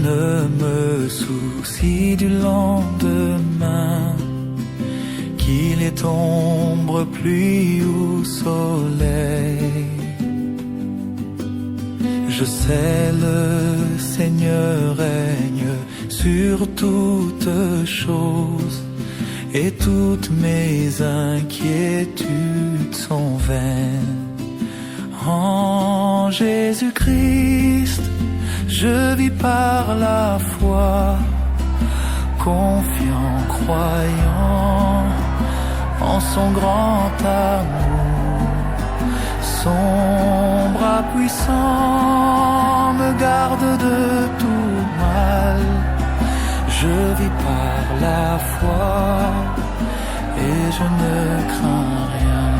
ne me soucie du lendemain, qu'il est ombre, pluie ou soleil. Je sais le Seigneur règne sur toutes choses, et toutes mes inquiétudes sont vaines. En Jésus-Christ, je vis par la foi, confiant, croyant en son grand amour. Son bras puissant me garde de tout mal. Je vis par la foi et je ne crains rien.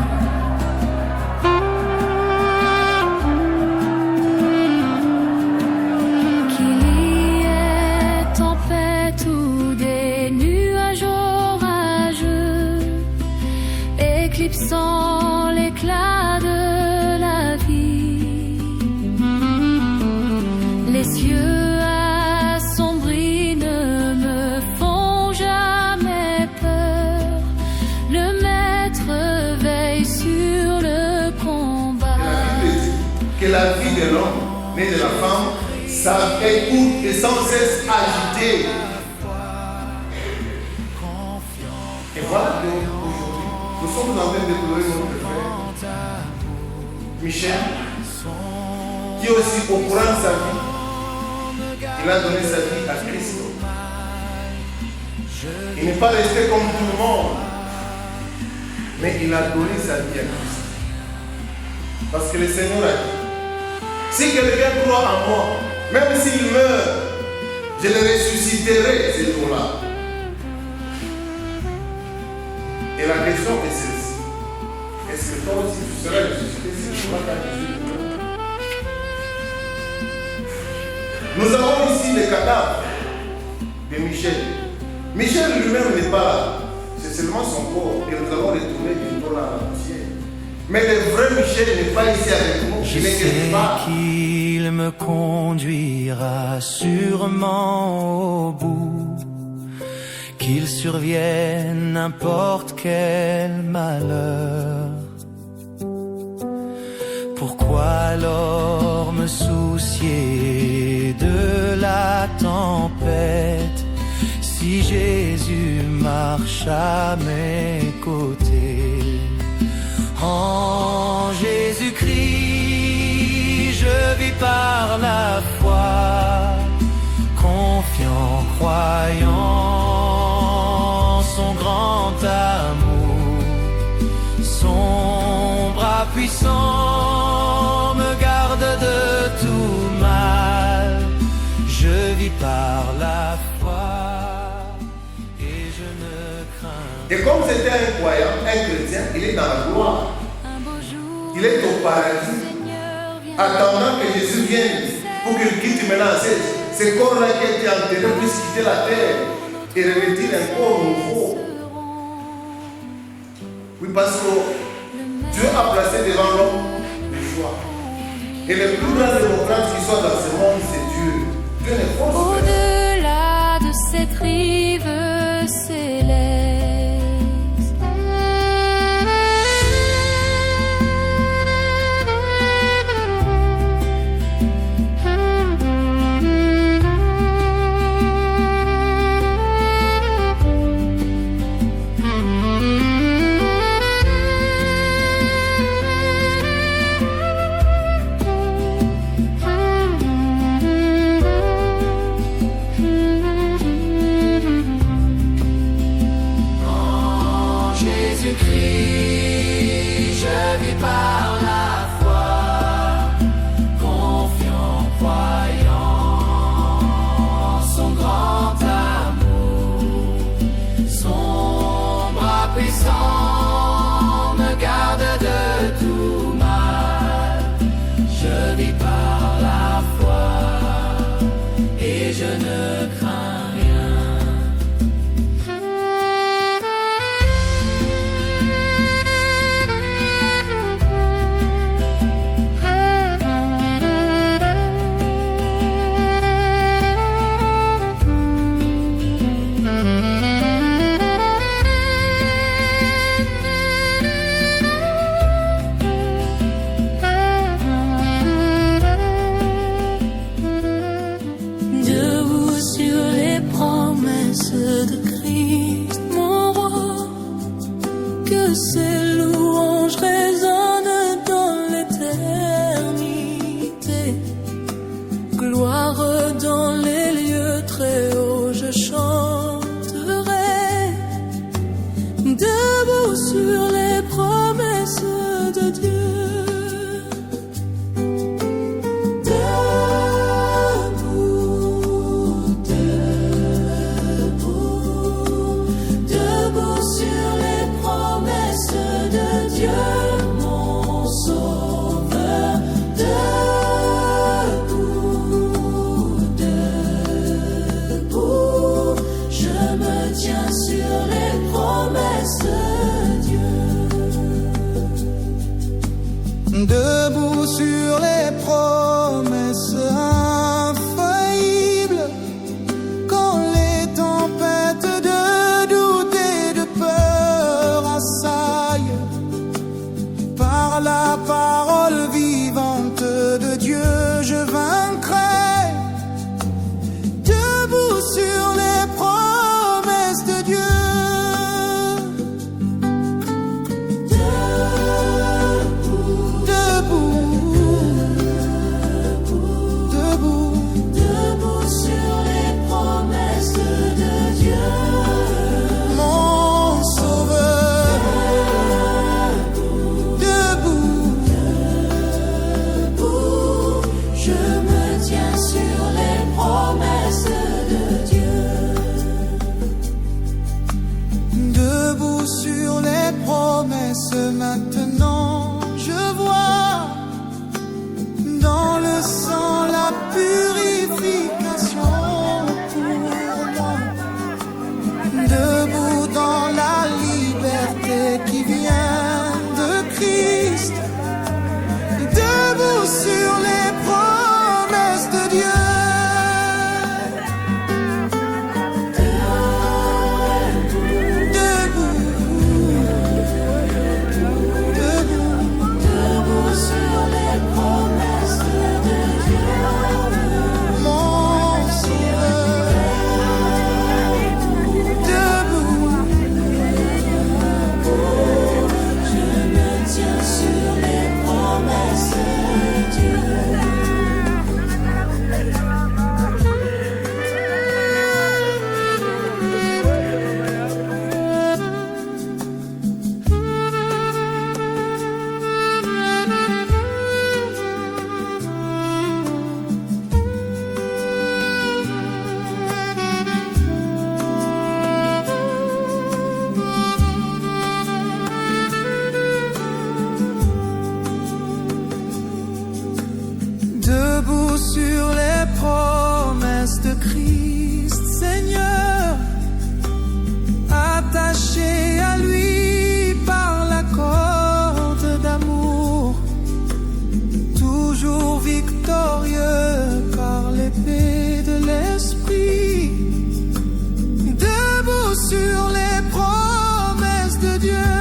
Qu'il y ait tempête ou des nuages orageux, éclipsant l'éclat de la vie, les cieux que la vie de l'homme, né de la femme, s'écoute et sans cesse agitée. Et voilà qu'aujourd'hui, nous sommes en train de déplorer notre frère Michel, qui est aussi au courant de sa vie. Il a donné sa vie à Christ. Il n'est pas resté comme tout le monde, mais il a donné sa vie à Christ. Parce que le Seigneur a dit, si quelqu'un croit en moi, même s'il meurt, je le ressusciterai ce jour-là. Et la question est celle-ci. Est-ce que toi aussi tu seras ressuscité ce jour-là quand Jésus meurt? Nous avons ici le cadavre de Michel. Michel lui-même n'est pas là. C'est seulement son corps que nous allons retourner bientôt là à la poussière. Mais le vrai Michel n'est pas ici avec nous. Je sais qu'il me conduira sûrement au bout, qu'il survienne n'importe quel malheur. Pourquoi alors me soucier de la tempête si Jésus marche à mes côtés? En Jésus-Christ, je vis par la foi, confiant, croyant son grand amour. Son bras puissant me garde de tout mal. Je vis par la foi et je ne crains. Et comme c'était un croyant, un chrétien, il est dans la gloire. Il est au paradis, attendant que Jésus vienne pour qu'il quitte maintenant ce corps-là qui a été enterré puisse quitter la terre et revêtir un corps nouveau. Oui, parce que Dieu a placé devant l'homme le choix. Et le plus grand démocrate qui soit dans ce monde, c'est Dieu. Dieu n'est pas au-delà de cette rive céleste. debout sur les promesses infaillibles, quand les tempêtes de doute et de peur assaillent, par la parole vivante de Dieu je vaincrai, debout sur les promesses de Dieu. Maintenant je vois dans le sang la purification pour moi, debout dans la liberté qui vient de Christ, debout sur les promesses de Dieu. Debout sur les promesses de Christ, Seigneur, attaché à lui par la corde d'amour, toujours victorieux par l'épée de l'Esprit, debout sur les promesses de Dieu.